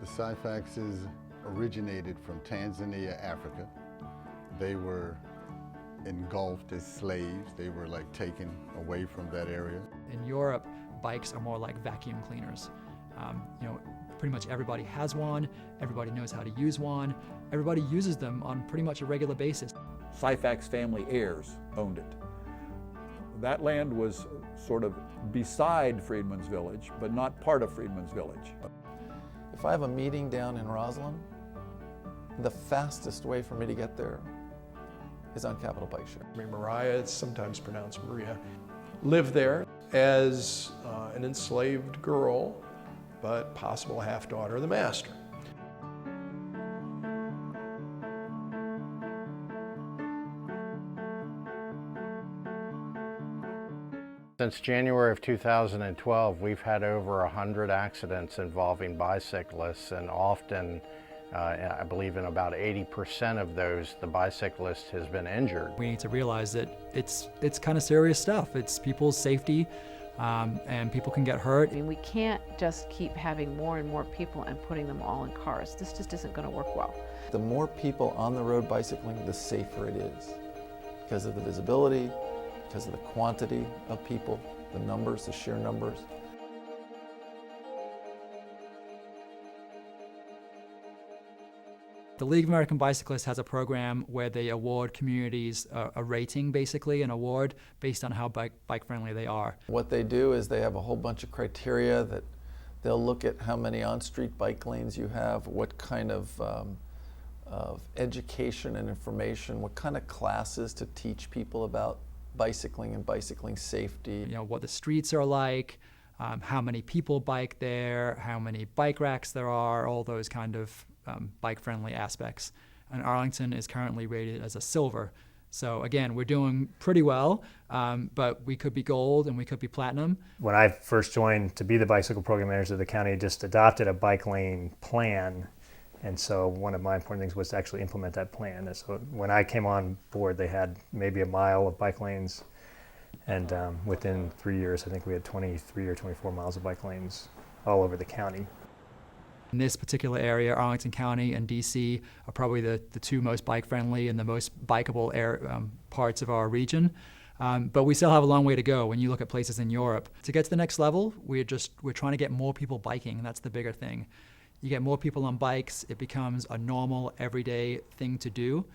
The Syphaxes originated from Tanzania, Africa. They were engulfed as slaves. They were like taken away from that area. In Europe, bikes are more like vacuum cleaners. Pretty much everybody has one, everybody knows how to use one, everybody uses them on pretty much a regular basis. Syphax family heirs owned it. That land was sort of beside Freedman's Village, but not part of Freedman's Village. If I have a meeting down in Roslyn, the fastest way for me to get there is on Capital Bike Share. Mariah, it's sometimes pronounced Maria, lived there as an enslaved girl, but possible half-daughter of the master. Since January of 2012, we've had over 100 accidents involving bicyclists, and often, I believe in about 80% of those, the bicyclist has been injured. We need to realize that it's kind of serious stuff. It's people's safety, and people can get hurt. I mean, we can't just keep having more and more people and putting them all in cars. This just isn't going to work well. The more people on the road bicycling, the safer it is, because of the visibility, because of the quantity of people, the numbers, the sheer numbers. The League of American Bicyclists has a program where they award communities a rating, basically, an award based on how bike-friendly they are. What they do is they have a whole bunch of criteria that they'll look at how many on-street bike lanes you have, what kind of education and information, what kind of classes to teach people about bicycling and bicycling safety. What the streets are like, how many people bike there, how many bike racks there are, all those kind of bike-friendly aspects. And Arlington is currently rated as a silver. So again, we're doing pretty well, but we could be gold and we could be platinum. When I first joined to be the bicycle program manager, the county just adopted a bike lane plan. And so one of my important things was to actually implement that plan. And so when I came on board, they had maybe a mile of bike lanes. And within 3 years, I think we had 23 or 24 miles of bike lanes all over the county. In this particular area, Arlington County and DC are probably the two most bike-friendly and the most bikeable parts of our region. But we still have a long way to go when you look at places in Europe. To get to the next level, we're trying to get more people biking, and that's the bigger thing. You get more people on bikes, it becomes a normal, everyday thing to do.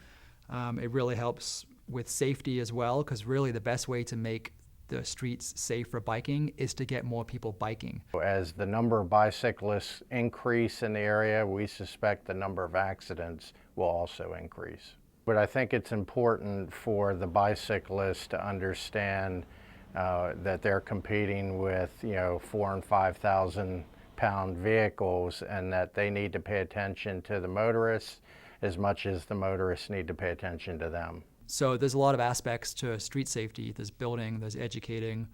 It really helps with safety as well, because really the best way to make the streets safe for biking is to get more people biking. As the number of bicyclists increase in the area, we suspect the number of accidents will also increase. But I think it's important for the bicyclists to understand that they're competing with 4,000 and 5,000 pound vehicles, and that they need to pay attention to the motorists as much as the motorists need to pay attention to them. So there's a lot of aspects to street safety. There's building, there's educating,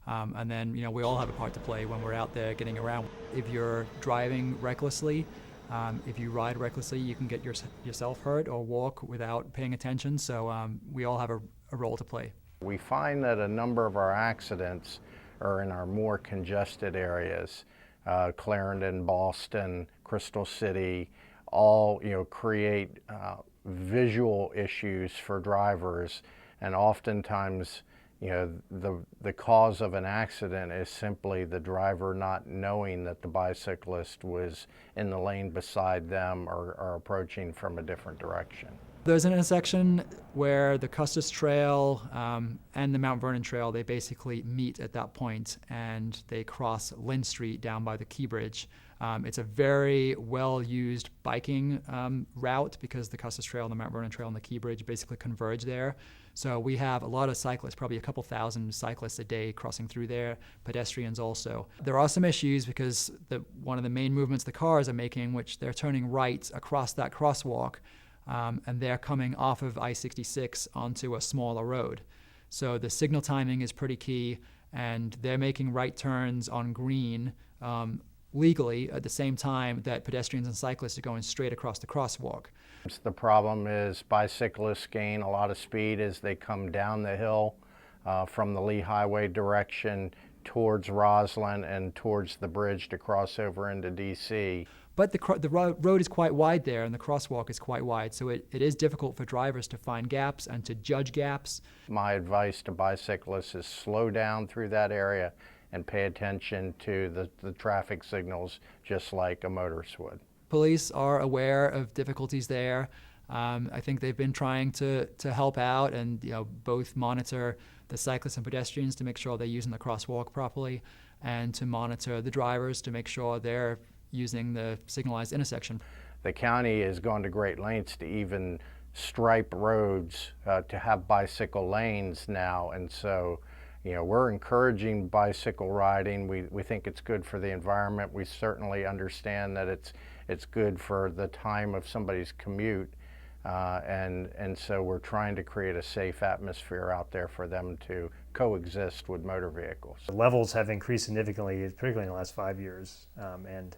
and then we all have a part to play when we're out there getting around. If you're driving recklessly, if you ride recklessly, you can get yourself hurt or walk without paying attention. So we all have a role to play. We find that a number of our accidents are in our more congested areas. Clarendon, Boston, Crystal City, all create visual issues for drivers, and oftentimes the cause of an accident is simply the driver not knowing that the bicyclist was in the lane beside them or approaching from a different direction. There's an intersection where the Custis Trail and the Mount Vernon Trail, they basically meet at that point, and they cross Lynn Street down by the Key Bridge. It's a very well-used biking route because the Custis Trail and the Mount Vernon Trail and the Key Bridge basically converge there. So we have a lot of cyclists, probably a couple thousand cyclists a day crossing through there, pedestrians also. There are some issues because one of the main movements the cars are making, which they're turning right across that crosswalk, and they're coming off of I-66 onto a smaller road. So the signal timing is pretty key, and they're making right turns on green legally at the same time that pedestrians and cyclists are going straight across the crosswalk. The problem is bicyclists gain a lot of speed as they come down the hill from the Lee Highway direction towards Roslyn and towards the bridge to cross over into DC. But the road is quite wide there, and the crosswalk is quite wide, so it is difficult for drivers to find gaps and to judge gaps. My advice to bicyclists is slow down through that area and pay attention to the traffic signals just like a motorist would. Police are aware of difficulties there. I think they've been trying to help out and both monitor the cyclists and pedestrians to make sure they're using the crosswalk properly, and to monitor the drivers to make sure they're using the signalized intersection. The county has gone to great lengths to even stripe roads to have bicycle lanes now, and so we're encouraging bicycle riding. We think it's good for the environment. We certainly understand that it's good for the time of somebody's commute, and so we're trying to create a safe atmosphere out there for them to coexist with motor vehicles. The levels have increased significantly, particularly in the last 5 years, and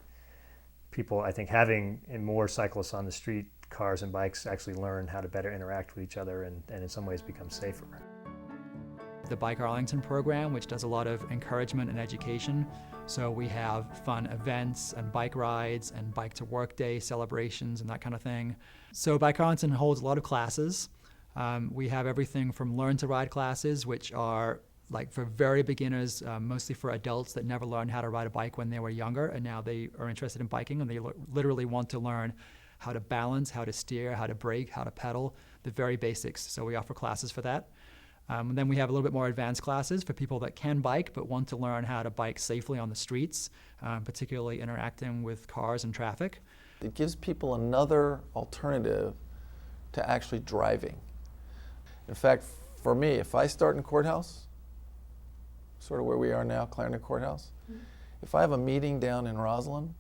people, I think, having more cyclists on the street, cars and bikes, actually learn how to better interact with each other and in some ways become safer. The Bike Arlington program, which does a lot of encouragement and education. So we have fun events and bike rides and bike to work day celebrations and that kind of thing. So Bike Arlington holds a lot of classes. We have everything from learn to ride classes, which are like for very beginners, mostly for adults that never learned how to ride a bike when they were younger, and now they are interested in biking and they literally want to learn how to balance, how to steer, how to brake, how to pedal, the very basics. So we offer classes for that. And then we have a little bit more advanced classes for people that can bike but want to learn how to bike safely on the streets, particularly interacting with cars and traffic. It gives people another alternative to actually driving. In fact, for me, if I start in courthouse, sort of where we are now, Clarendon Courthouse, if I have a meeting down in Roslyn,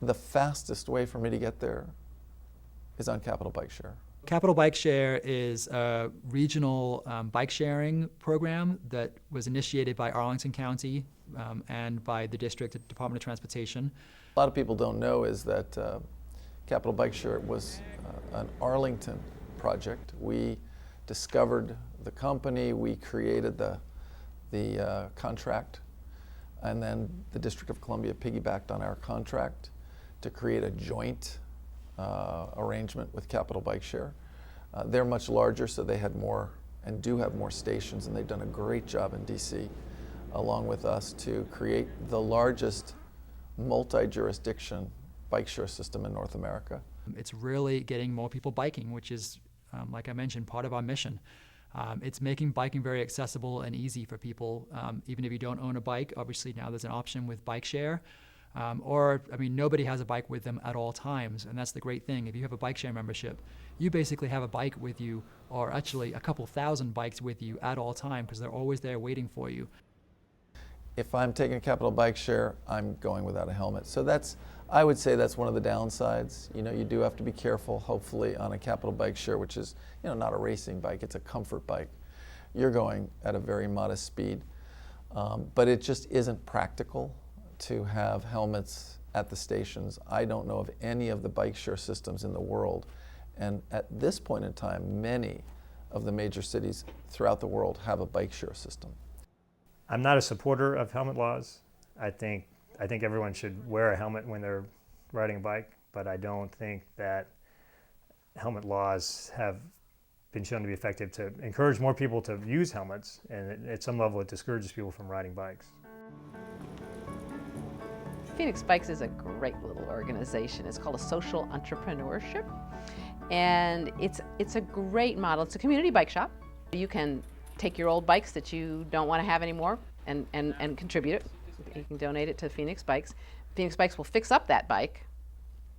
the fastest way for me to get there is on Capital Bike Share. Capital Bike Share is a regional bike sharing program that was initiated by Arlington County and by the District Department of Transportation. A lot of people don't know is that Capital Bike Share was an Arlington project. We discovered the company, we created the contract, and then the District of Columbia piggybacked on our contract to create a joint arrangement with Capital Bike Share. They're much larger, so they had more and do have more stations, and they've done a great job in DC, along with us, to create the largest multi-jurisdiction bike share system in North America. It's really getting more people biking, which is, like I mentioned, part of our mission. It's making biking very accessible and easy for people. Even if you don't own a bike, obviously now there's an option with bike share. Nobody has a bike with them at all times, and that's the great thing. If you have a bike share membership, you basically have a bike with you, or actually a couple thousand bikes with you at all time, because they're always there waiting for you. If I'm taking a Capital Bike Share, I'm going without a helmet. So I would say that's one of the downsides. You do have to be careful, hopefully, on a Capital Bike Share, which is, not a racing bike, it's a comfort bike. You're going at a very modest speed, but it just isn't practical to have helmets at the stations. I don't know of any of the bike share systems in the world, and at this point in time, many of the major cities throughout the world have a bike share system. I'm not a supporter of helmet laws. I think everyone should wear a helmet when they're riding a bike, but I don't think that helmet laws have been shown to be effective to encourage more people to use helmets, and at some level it discourages people from riding bikes. Phoenix Bikes is a great little organization. It's called a social entrepreneurship, and it's a great model. It's a community bike shop. You can take your old bikes that you don't want to have anymore and contribute it. You can donate it to Phoenix Bikes. Phoenix Bikes will fix up that bike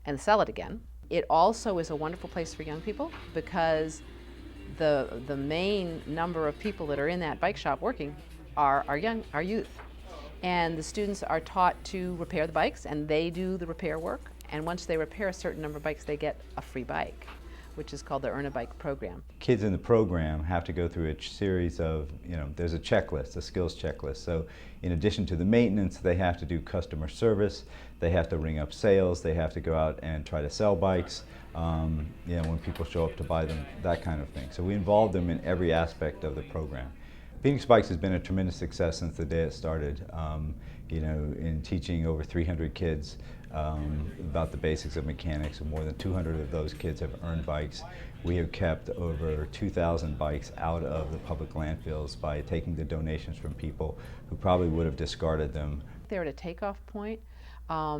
and sell it again. It also is a wonderful place for young people, because the main number of people that are in that bike shop working are youth. And the students are taught to repair the bikes, and they do the repair work. And once they repair a certain number of bikes, they get a free bike, which is called the Earn a Bike program. Kids in the program have to go through a series of, there's a checklist, a skills checklist. So in addition to the maintenance, they have to do customer service, they have to ring up sales, they have to go out and try to sell bikes, when people show up to buy them, that kind of thing. So we involve them in every aspect of the program. Phoenix Bikes has been a tremendous success since the day it started. In teaching over 300 kids about the basics of mechanics, and more than 200 of those kids have earned bikes. We have kept over 2,000 bikes out of the public landfills by taking the donations from people who probably would have discarded them. They're at a takeoff point.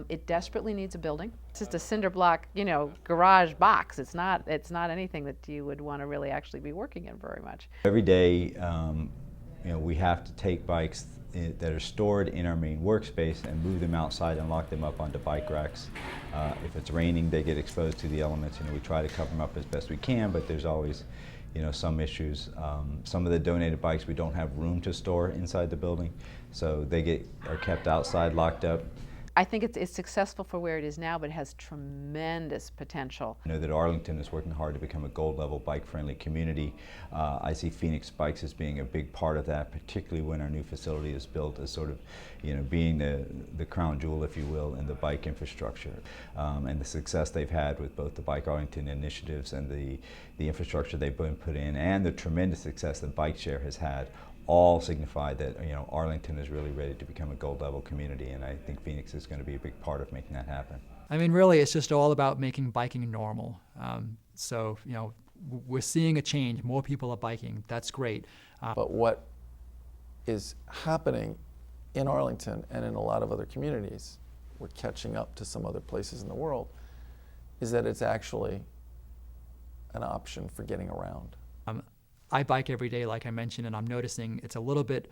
It desperately needs a building. It's just a cinder block, garage box. It's not anything that you would want to really actually be working in very much. Every day, we have to take bikes that are stored in our main workspace and move them outside and lock them up onto bike racks. If it's raining, they get exposed to the elements. We try to cover them up as best we can, but there's always, some issues. Some of the donated bikes we don't have room to store inside the building, so they are kept outside, locked up. I think it's successful for where it is now, but it has tremendous potential. I know that Arlington is working hard to become a gold-level bike-friendly community. I see Phoenix Bikes as being a big part of that, particularly when our new facility is built as sort of, being the crown jewel, if you will, in the bike infrastructure. And the success they've had with both the Bike Arlington initiatives and the infrastructure they've been put in, and the tremendous success that Bike Share has had, all signify that Arlington is really ready to become a gold-level community, and I think Phoenix is going to be a big part of making that happen. I mean, really, it's just all about making biking normal. We're seeing a change. More people are biking. That's great. But what is happening in Arlington and in a lot of other communities, we're catching up to some other places in the world, is that it's actually an option for getting around. I bike every day, like I mentioned, and I'm noticing it's a little bit,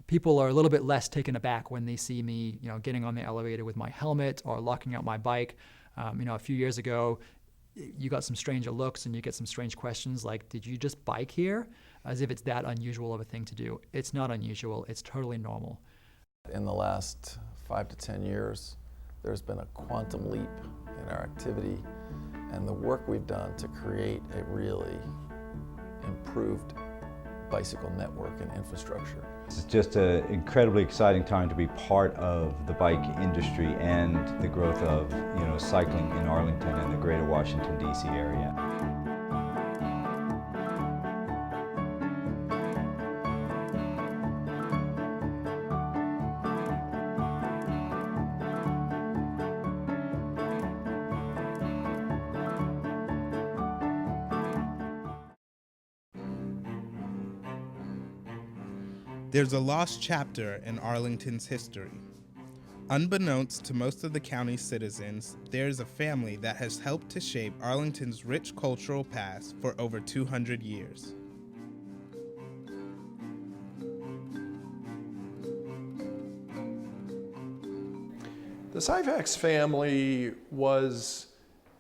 people are a little bit less taken aback when they see me, getting on the elevator with my helmet or locking out my bike. A few years ago, you got some stranger looks and you get some strange questions like, did you just bike here? As if it's that unusual of a thing to do. It's not unusual, it's totally normal. In the last 5 to 10 years, there's been a quantum leap in our activity and the work we've done to create a really improved bicycle network and infrastructure. It's just an incredibly exciting time to be part of the bike industry and the growth of cycling in Arlington and the greater Washington, D.C. area. There's a lost chapter in Arlington's history. Unbeknownst to most of the county's citizens, there's a family that has helped to shape Arlington's rich cultural past for over 200 years. The Syfax family was,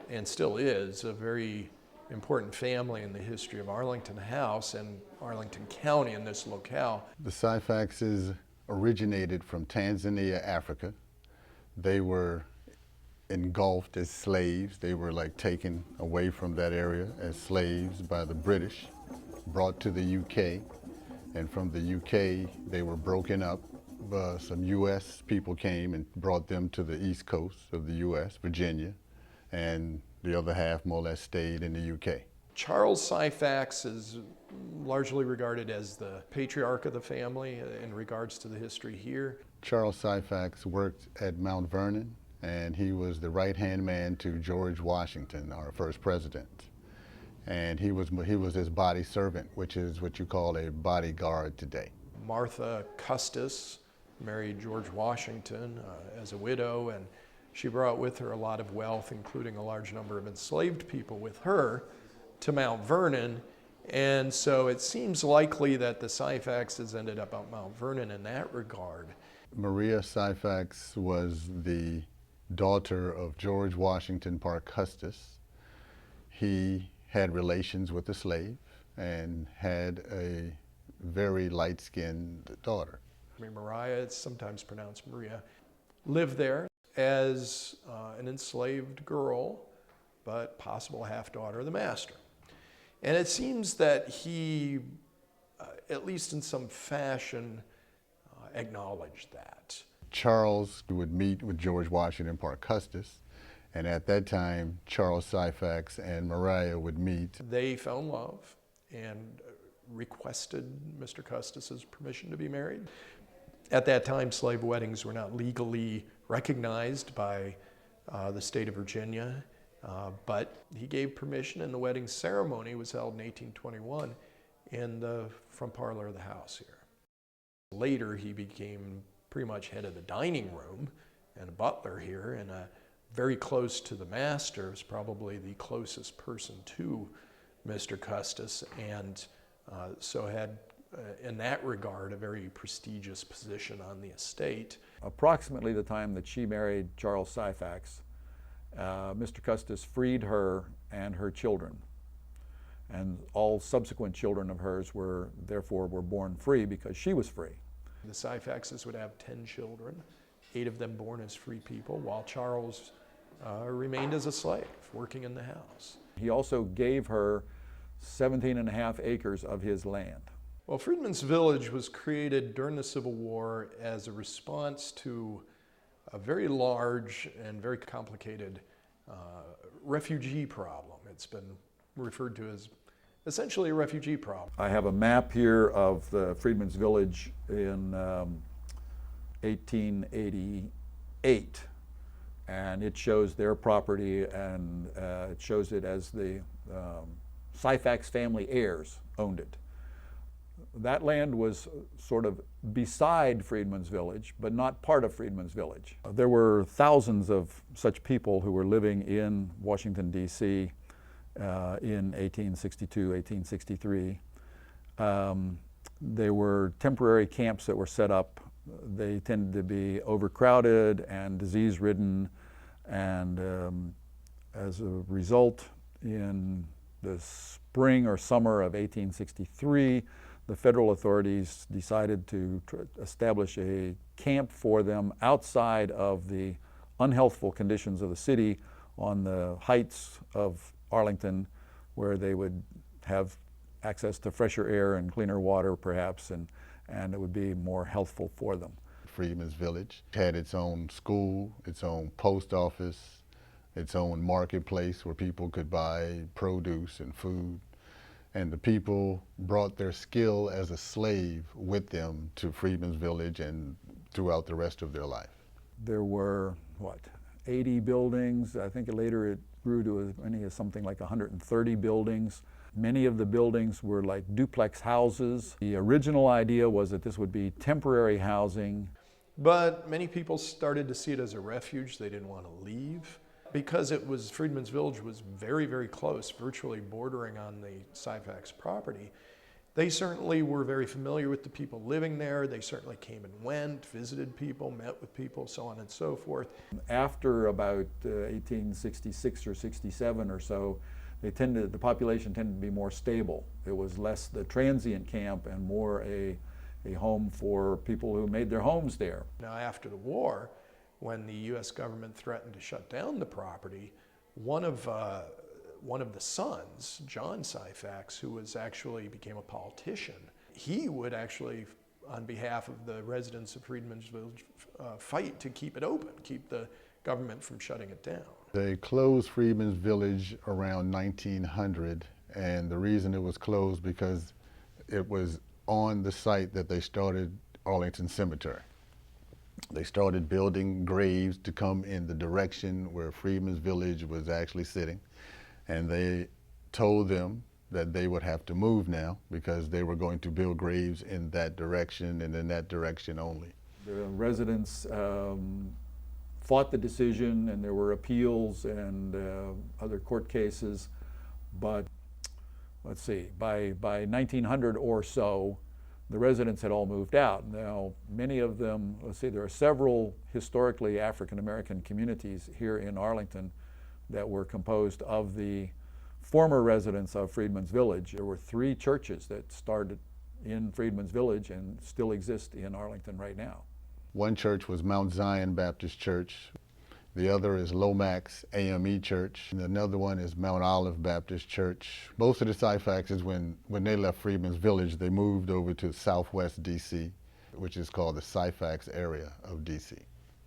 and still is, a very important family in the history of Arlington House and Arlington County in this locale. The Syfaxes originated from Tanzania, Africa. They were engulfed as slaves. They were taken away from that area as slaves by the British, brought to the UK, and from the UK they were broken up. Some US people came and brought them to the east coast of the US, Virginia, and the other half more or less stayed in the UK. Charles Syfax is largely regarded as the patriarch of the family in regards to the history here. Charles Syfax worked at Mount Vernon, and he was the right-hand man to George Washington, our first president. And he was his body servant, which is what you call a bodyguard today. Martha Custis married George Washington as a widow, and she brought with her a lot of wealth, including a large number of enslaved people with her, to Mount Vernon. And so it seems likely that the Syfaxes ended up at Mount Vernon in that regard. Maria Syfax was the daughter of George Washington Parke Custis. He had relations with a slave and had a very light-skinned daughter. Mariah, it's sometimes pronounced Maria, lived there as an enslaved girl, but possible half-daughter of the master. And it seems that he, at least in some fashion, acknowledged that. Charles would meet with George Washington Parke Custis, and at that time, Charles Syfax and Mariah would meet. They fell in love, and requested Mr. Custis's permission to be married. At that time, slave weddings were not legally recognized by the state of Virginia, but he gave permission, and the wedding ceremony was held in 1821 in the front parlor of the house here. Later, he became pretty much head of the dining room and a butler here, and very close to the master, was probably the closest person to Mr. Custis, and so had, in that regard, a very prestigious position on the estate. Approximately the time that she married Charles Syphax, Mr. Custis freed her and her children. And all subsequent children of hers were born free because she was free. The Syphaxes would have 10 children, 8 of them born as free people, while Charles remained as a slave, working in the house. He also gave her 17.5 acres of his land. Well, Freedmen's Village was created during the Civil War as a response to a very large and very complicated refugee problem. It's been referred to as essentially a refugee problem. I have a map here of the Freedmen's Village in 1888, and it shows their property, and it shows it as the Syphax family heirs owned it. That land was sort of beside Freedmen's Village, but not part of Freedmen's Village. There were thousands of such people who were living in Washington, D.C. In 1862, 1863. They were temporary camps that were set up. They tended to be overcrowded and disease-ridden, and as a result, in the spring or summer of 1863, the federal authorities decided to establish a camp for them outside of the unhealthful conditions of the city on the heights of Arlington, where they would have access to fresher air and cleaner water perhaps, and it would be more healthful for them. Freedmen's Village had its own school, its own post office, its own marketplace where people could buy produce and food. And the people brought their skill as a slave with them to Freedmen's Village and throughout the rest of their life. There were, 80 buildings. I think later it grew to as many as something like 130 buildings. Many of the buildings were like duplex houses. The original idea was that this would be temporary housing. But many people started to see it as a refuge. They didn't want to leave. Because Freedmen's Village was very, very close, virtually bordering on the Syphax property, they certainly were very familiar with the people living there. They certainly came and went, visited people, met with people, so on and so forth. After About 1866 or 67 or so, the population tended to be more stable. It was less the transient camp and more a home for people who made their homes there. Now, after the war, when the U.S. government threatened to shut down the property, one of the sons, John Syphax, who became a politician, he would actually, on behalf of the residents of Freedmen's Village, fight to keep it open, keep the government from shutting it down. They closed Freedmen's Village around 1900, and the reason it was closed because it was on the site that they started Arlington Cemetery. They started building graves to come in the direction where Freedmen's Village was actually sitting, and they told them that they would have to move now because they were going to build graves in that direction and in that direction only. The residents fought the decision, and there were appeals and other court cases, but let's see, by 1900 or so, the residents had all moved out. Now, many of them, there are several historically African-American communities here in Arlington that were composed of the former residents of Freedmen's Village. There were 3 churches that started in Freedmen's Village and still exist in Arlington right now. One church was Mount Zion Baptist Church. The other is Lomax AME Church. And another one is Mount Olive Baptist Church. Most of the Syphaxes, when they left Freedmen's Village, they moved over to Southwest DC, which is called the Syphax area of DC.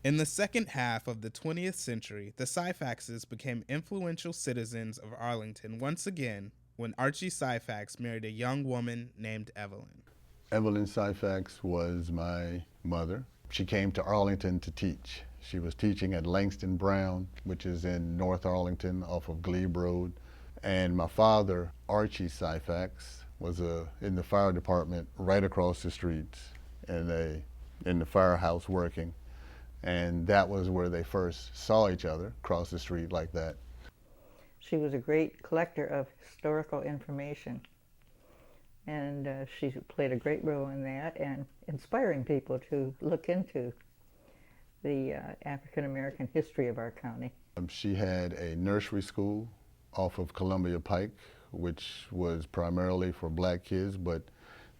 In the second half of the 20th century, the Syphaxes became influential citizens of Arlington once again when Archie Syphax married a young woman named Evelyn. Evelyn Syphax was my mother. She came to Arlington to teach. She was teaching at Langston Brown, which is in North Arlington off of Glebe Road. And my father, Archie Syphax, was in the fire department right across the street in the firehouse working. And that was where they first saw each other, across the street like that. She was a great collector of historical information, and she played a great role in that and inspiring people to look into the African American history of our county. She had a nursery school off of Columbia Pike, which was primarily for black kids, but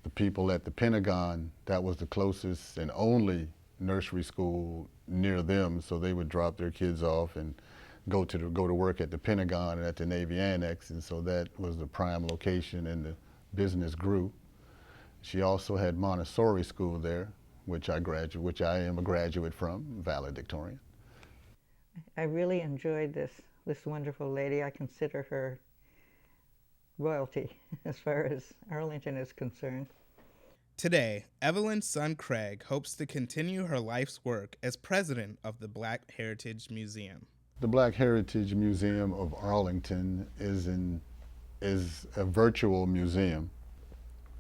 the people at the Pentagon, that was the closest and only nursery school near them, so they would drop their kids off and go to work at the Pentagon and at the Navy Annex, and so that was the prime location, and the business grew. She also had Montessori school there, which I am a graduate from, valedictorian. I really enjoyed this wonderful lady. I consider her royalty as far as Arlington is concerned. Today, Evelyn's son Craig hopes to continue her life's work as president of the Black Heritage Museum. The Black Heritage Museum of Arlington is a virtual museum.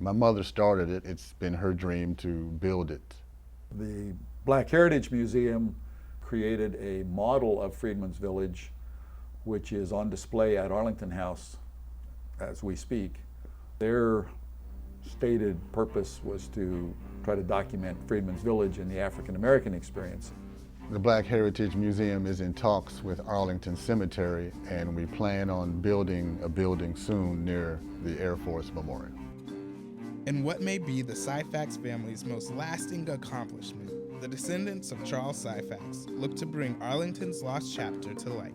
My mother started it. It's been her dream to build it. The Black Heritage Museum created a model of Freedman's Village, which is on display at Arlington House as we speak. Their stated purpose was to try to document Freedman's Village and the African American experience. The Black Heritage Museum is in talks with Arlington Cemetery, and we plan on building a building soon near the Air Force Memorial. In what may be the Syphax family's most lasting accomplishment, the descendants of Charles Syphax look to bring Arlington's lost chapter to light.